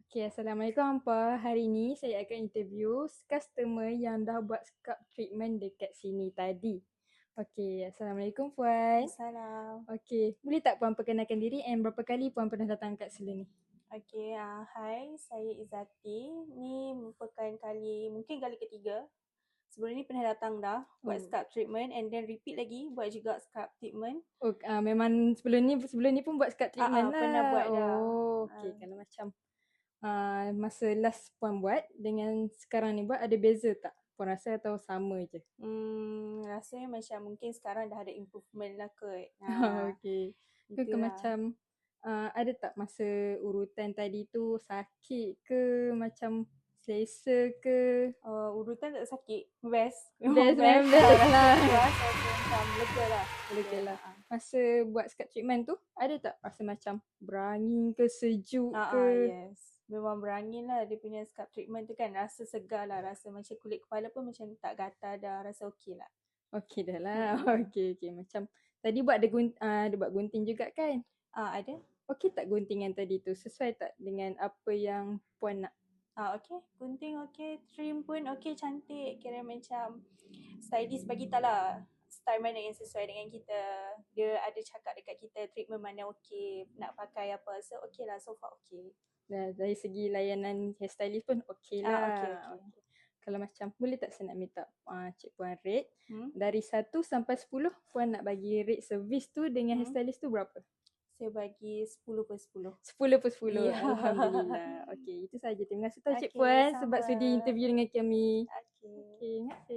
Okay, Assalamualaikum hampa. Hari ni saya akan interview customer yang dah buat scalp treatment dekat sini tadi. Okay, Assalamualaikum Puan. Salam. Okay, boleh tak Puan perkenalkan diri and berapa kali Puan pernah datang kat salon ni? Okay, hai, saya Izzati. Ni merupakan mungkin kali ketiga. Sebelum ni pernah datang dah buat scalp treatment and then repeat lagi buat juga scalp treatment. Oh, memang sebelum ni pun buat scalp treatment lah. Pernah buat dah. Oh, okay. Kalau macam masa last Puan buat dengan sekarang ni buat ada beza tak? Puan rasa atau sama je? Rasanya macam mungkin sekarang dah ada improvement lah kot. Okay. Ke Itulah. macam ada tak masa urutan tadi tu sakit ke macam selesa ke? Urutan tak sakit. Best. Best memang best lah. Puas, macam lega lah. Lega lah. Masa buat scalp treatment tu ada tak rasa macam berangin ke sejuk ke? Yes. Memang berangin lah dia punya scalp treatment tu kan. Rasa segar lah. Rasa macam kulit kepala pun macam tak gatal dah. Rasa okey lah. Okey dah lah. Okey. Macam tadi buat ada buat gunting juga kan? Ada. Okey tak guntingan tadi tu? Sesuai tak dengan apa yang Puan nak? Okay. Gunting okay. Trim pun okay. Cantik. Kira macam stylist bagi tak lah style mana yang sesuai dengan kita. Dia ada cakap dekat kita treatment mana okay. Nak pakai apa. So okay lah. So far okay. Dari segi layanan hairstylist pun okey lah. Okay. Kalau macam boleh tak saya nak minta Cik Puan rate dari 1 sampai 10 Puan nak bagi rate servis tu dengan hairstylist tu berapa? Saya bagi 10/10. 10/10. Ya. Alhamdulillah. Okey, itu saja. Terima kasih Cik Okay, Puan sebab sama. sudi interview dengan kami. Okay. Okey, terima kasih.